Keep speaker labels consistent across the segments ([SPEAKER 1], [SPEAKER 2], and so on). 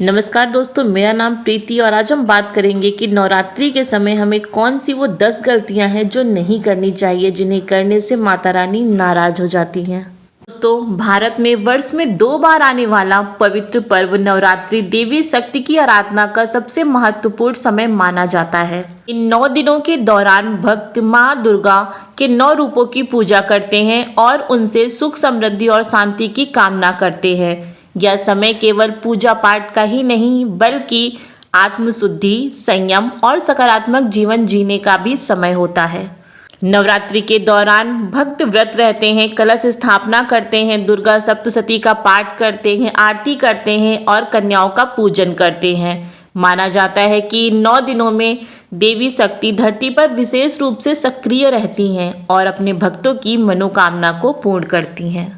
[SPEAKER 1] नमस्कार दोस्तों, मेरा नाम प्रीति और आज हम बात करेंगे कि नवरात्रि के समय हमें कौन सी वो 10 गलतियां हैं जो नहीं करनी चाहिए, जिन्हें करने से माता रानी नाराज हो जाती हैं। दोस्तों, भारत में वर्ष में 2 बार आने वाला पवित्र पर्व नवरात्रि देवी शक्ति की आराधना का सबसे महत्वपूर्ण समय माना जाता है। इन 9 दिनों के दौरान भक्त माँ दुर्गा के 9 रूपों की पूजा करते हैं और उनसे सुख समृद्धि और शांति की कामना करते हैं। यह समय केवल पूजा पाठ का ही नहीं बल्कि आत्मशुद्धि, संयम और सकारात्मक जीवन जीने का भी समय होता है। नवरात्रि के दौरान भक्त व्रत रहते हैं, कलश स्थापना करते हैं, दुर्गा सप्तशती का पाठ करते हैं, आरती करते हैं और कन्याओं का पूजन करते हैं। माना जाता है कि 9 दिनों में देवी शक्ति धरती पर विशेष रूप से सक्रिय रहती हैं और अपने भक्तों की मनोकामना को पूर्ण करती हैं।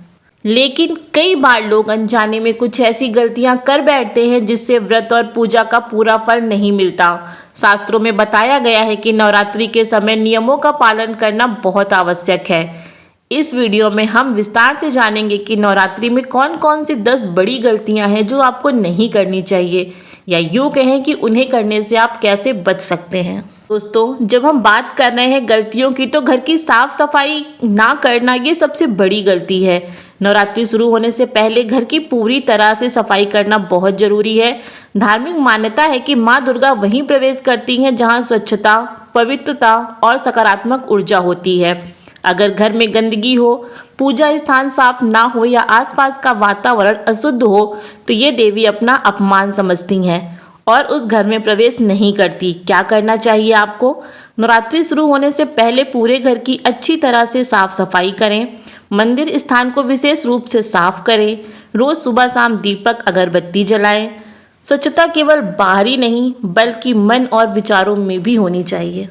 [SPEAKER 1] लेकिन कई बार लोग अनजाने में कुछ ऐसी गलतियां कर बैठते हैं जिससे व्रत और पूजा का पूरा फल नहीं मिलता। शास्त्रों में बताया गया है कि नवरात्रि के समय नियमों का पालन करना बहुत आवश्यक है। इस वीडियो में हम विस्तार से जानेंगे कि नवरात्रि में कौन कौन सी 10 बड़ी गलतियां हैं जो आपको नहीं करनी चाहिए, या यूँ कहें कि उन्हें करने से आप कैसे बच सकते हैं। दोस्तों, जब हम बात कर रहे हैं गलतियों की, तो घर की साफ सफाई ना करना ये सबसे बड़ी गलती है। नवरात्रि शुरू होने से पहले घर की पूरी तरह से सफाई करना बहुत जरूरी है। धार्मिक मान्यता है कि माँ दुर्गा वहीं प्रवेश करती हैं जहाँ स्वच्छता, पवित्रता और सकारात्मक ऊर्जा होती है। अगर घर में गंदगी हो, पूजा स्थान साफ ना हो या आसपास का वातावरण अशुद्ध हो तो ये देवी अपना अपमान समझती हैं और उस घर में प्रवेश नहीं करती। क्या करना चाहिए आपको? नवरात्रि शुरू होने से पहले पूरे घर की अच्छी तरह से साफ सफाई करें। मंदिर स्थान को विशेष रूप से साफ करें। रोज सुबह शाम दीपक अगरबत्ती जलाएं। स्वच्छता केवल बाहरी नहीं बल्कि मन और विचारों में भी होनी चाहिए।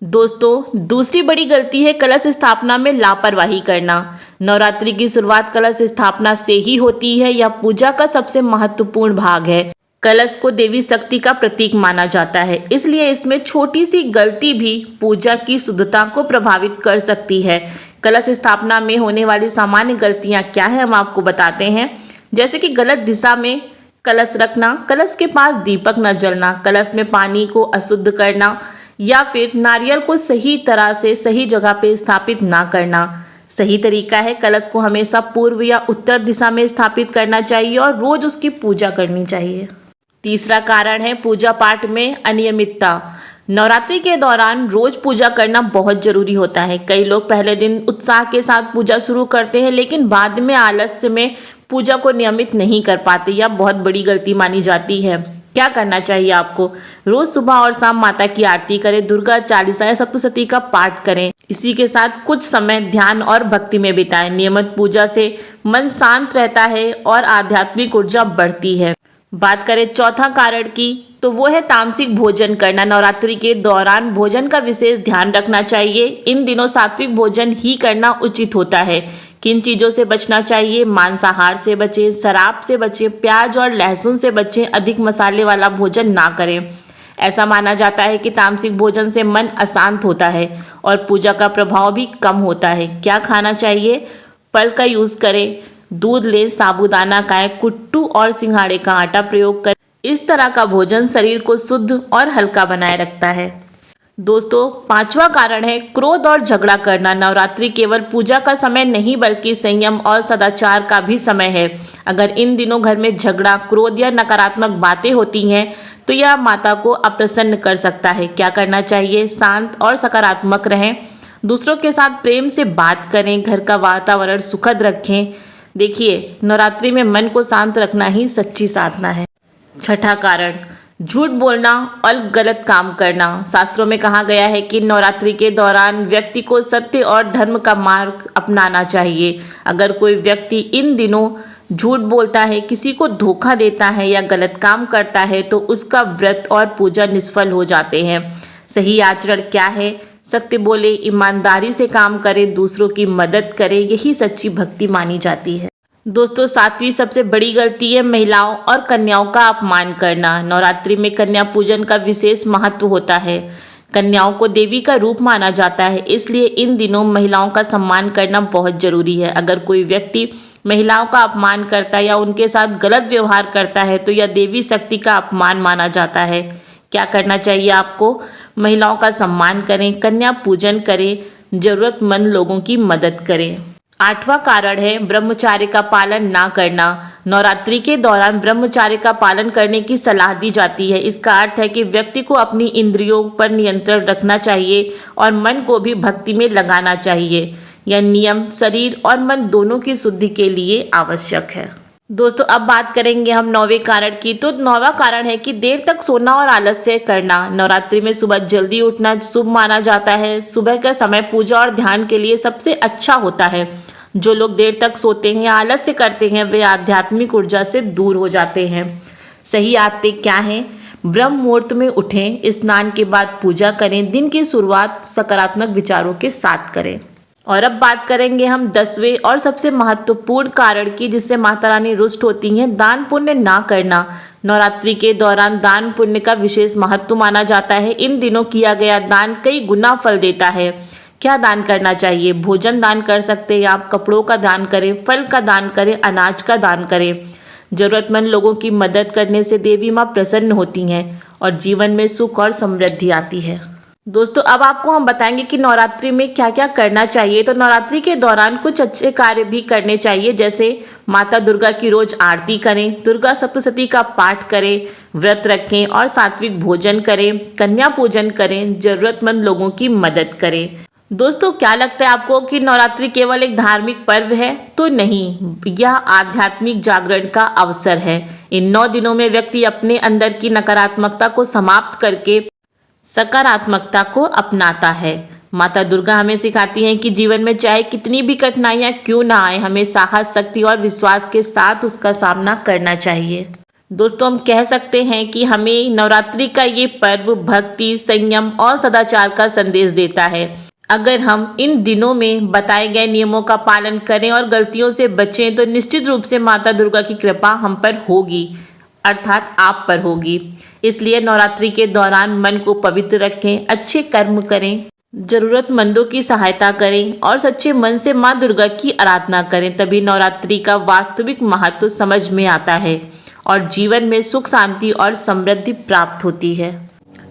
[SPEAKER 1] दोस्तों, दूसरी बड़ी गलती है कलश स्थापना में लापरवाही करना। नवरात्रि की शुरुआत कलश स्थापना से ही होती है। यह पूजा का सबसे महत्वपूर्ण भाग है। कलश को देवी शक्ति का प्रतीक माना जाता है, इसलिए इसमें छोटी सी गलती भी पूजा की शुद्धता को प्रभावित कर सकती है। कलश स्थापना में होने वाली सामान्य गलतियां क्या है, हम आपको बताते हैं। जैसे कि गलत दिशा में कलश रखना, कलश के पास दीपक न जलना, कलश में पानी को अशुद्ध करना या फिर नारियल को सही तरह से सही जगह पे स्थापित ना करना। सही तरीका है कलश को हमेशा पूर्व या उत्तर दिशा में स्थापित करना चाहिए और रोज उसकी पूजा करनी चाहिए। तीसरा कारण है पूजा पाठ में अनियमितता। नवरात्रि के दौरान रोज पूजा करना बहुत जरूरी होता है। कई लोग पहले दिन उत्साह के साथ पूजा शुरू करते हैं लेकिन बाद में आलस्य में पूजा को नियमित नहीं कर पाते। यह बहुत बड़ी गलती मानी जाती है। क्या करना चाहिए आपको? रोज सुबह और शाम माता की आरती करें, दुर्गा चालीसा या सप्तशती का पाठ करें। इसी के साथ कुछ समय ध्यान और भक्ति में बिताएं। नियमित पूजा से मन शांत रहता है और आध्यात्मिक ऊर्जा बढ़ती है। बात करें चौथा कारण की, तो वो है तामसिक भोजन करना। नवरात्रि के दौरान भोजन का विशेष ध्यान रखना चाहिए। इन दिनों सात्विक भोजन ही करना उचित होता है। किन चीज़ों से बचना चाहिए? मांसाहार से बचें, शराब से बचें, प्याज और लहसुन से बचें, अधिक मसाले वाला भोजन ना करें। ऐसा माना जाता है कि तामसिक भोजन से मन अशांत होता है और पूजा का प्रभाव भी कम होता है। क्या खाना चाहिए? फल का यूज़ करें, दूध लें, साबूदाना खाएं, कुट्टू और सिंघाड़े का आटा प्रयोग करें। इस तरह का भोजन शरीर को शुद्ध और हल्का बनाए रखता है। दोस्तों, पांचवा कारण है क्रोध और झगड़ा करना। नवरात्रि केवल पूजा का समय नहीं बल्कि संयम और सदाचार का भी समय है। अगर इन दिनों घर में झगड़ा, क्रोध या नकारात्मक बातें होती हैं तो यह माता को अप्रसन्न कर सकता है। क्या करना चाहिए? शांत और सकारात्मक रहें, दूसरों के साथ प्रेम से बात करें, घर का वातावरण सुखद रखें। देखिए, नवरात्रि में मन को शांत रखना ही सच्ची साधना है। छठा कारण, झूठ बोलना और गलत काम करना। शास्त्रों में कहा गया है कि नवरात्रि के दौरान व्यक्ति को सत्य और धर्म का मार्ग अपनाना चाहिए। अगर कोई व्यक्ति इन दिनों झूठ बोलता है, किसी को धोखा देता है या गलत काम करता है तो उसका व्रत और पूजा निष्फल हो जाते हैं। सही आचरण क्या है? सत्य बोले, ईमानदारी से काम करें, दूसरों की मदद करें, यही सच्ची भक्ति मानी जाती है। दोस्तों, सातवीं सबसे बड़ी गलती है महिलाओं और कन्याओं का अपमान करना। नवरात्रि में कन्या पूजन का विशेष महत्व होता है। कन्याओं को देवी का रूप माना जाता है, इसलिए इन दिनों महिलाओं का सम्मान करना बहुत जरूरी है। अगर कोई व्यक्ति महिलाओं का अपमान करता है या उनके साथ गलत व्यवहार करता है तो यह देवी शक्ति का अपमान माना जाता है। क्या करना चाहिए आपको? महिलाओं का सम्मान करें, कन्या पूजन करें, जरूरतमंद लोगों की मदद करें। 8वां कारण है ब्रह्मचर्य का पालन ना करना। नवरात्रि के दौरान ब्रह्मचर्य का पालन करने की सलाह दी जाती है। इसका अर्थ है कि व्यक्ति को अपनी इंद्रियों पर नियंत्रण रखना चाहिए और मन को भी भक्ति में लगाना चाहिए। यह नियम शरीर और मन दोनों की शुद्धि के लिए आवश्यक है। दोस्तों अब बात करेंगे हम 9वें कारण की। तो 9वां कारण है कि देर तक सोना और आलस्य करना। नवरात्रि में सुबह जल्दी उठना शुभ माना जाता है। सुबह का समय पूजा और ध्यान के लिए सबसे अच्छा होता है। जो लोग देर तक सोते हैं या आलस्य करते हैं वे आध्यात्मिक ऊर्जा से दूर हो जाते हैं। सही आदतें क्या हैं? ब्रह्म मुहूर्त में उठें, स्नान के बाद पूजा करें, दिन की शुरुआत सकारात्मक विचारों के साथ करें। और अब बात करेंगे हम 10वें और सबसे महत्वपूर्ण कारण की, जिससे माता रानी रुष्ट होती हैं। दान पुण्य ना करना। नवरात्रि के दौरान दान पुण्य का विशेष महत्व माना जाता है। इन दिनों किया गया दान कई गुना फल देता है। क्या दान करना चाहिए? भोजन दान कर सकते हैं आप, कपड़ों का दान करें, फल का दान करें, अनाज का दान करें। जरूरतमंद लोगों की मदद करने से देवी माँ प्रसन्न होती हैं और जीवन में सुख और समृद्धि आती है। दोस्तों अब आपको हम बताएंगे कि नवरात्रि में क्या क्या करना चाहिए। तो नवरात्रि के दौरान कुछ अच्छे कार्य भी करने चाहिए, जैसे माता दुर्गा की रोज आरती करें, दुर्गा सप्तशती का पाठ करें, व्रत रखें और सात्विक भोजन करें, कन्या पूजन करें, जरूरतमंद लोगों की मदद करें। दोस्तों क्या लगता है आपको कि नवरात्रि केवल एक धार्मिक पर्व है? तो नहीं, यह आध्यात्मिक जागरण का अवसर है। इन 9 दिनों में व्यक्ति अपने अंदर की नकारात्मकता को समाप्त करके सकारात्मकता को अपनाता है। माता दुर्गा हमें सिखाती हैं कि जीवन में चाहे कितनी भी कठिनाइयां क्यों ना आए, हमें साहस, शक्ति और विश्वास के साथ उसका सामना करना चाहिए। दोस्तों हम कह सकते हैं कि हमें नवरात्रि का ये पर्व भक्ति, संयम और सदाचार का संदेश देता है। अगर हम इन दिनों में बताए गए नियमों का पालन करें और गलतियों से बचें तो निश्चित रूप से माता दुर्गा की कृपा हम पर होगी, अर्थात आप पर होगी। इसलिए नवरात्रि के दौरान मन को पवित्र रखें, अच्छे कर्म करें, जरूरतमंदों की सहायता करें और सच्चे मन से माँ दुर्गा की आराधना करें। तभी नवरात्रि का वास्तविक महत्व समझ में आता है और जीवन में सुख, शांति और समृद्धि प्राप्त होती है।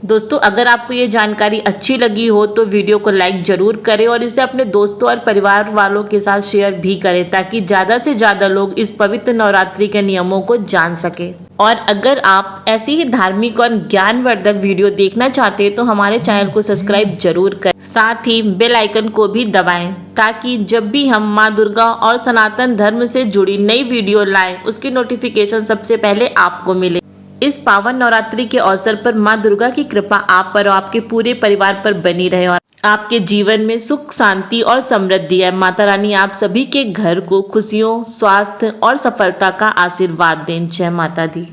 [SPEAKER 1] दोस्तों अगर आपको ये जानकारी अच्छी लगी हो तो वीडियो को लाइक जरूर करें और इसे अपने दोस्तों और परिवार वालों के साथ शेयर भी करें, ताकि ज़्यादा से ज़्यादा लोग इस पवित्र नवरात्रि के नियमों को जान सकें। और अगर आप ऐसी ही धार्मिक और ज्ञानवर्धक वीडियो देखना चाहते हैं तो हमारे चैनल को सब्सक्राइब जरूर करें, साथ ही बेल आइकन को भी दबाएं, ताकि जब भी हम माँ दुर्गा और सनातन धर्म से जुड़ी नई वीडियो लाएं उसकी नोटिफिकेशन सबसे पहले आपको मिले। इस पावन नवरात्रि के अवसर पर माँ दुर्गा की कृपा आप पर और आपके पूरे परिवार पर बनी रहे और आपके जीवन में सुख, शांति और समृद्धि है। माता रानी आप सभी के घर को खुशियों, स्वास्थ्य और सफलता का आशीर्वाद दें। जय माता दी।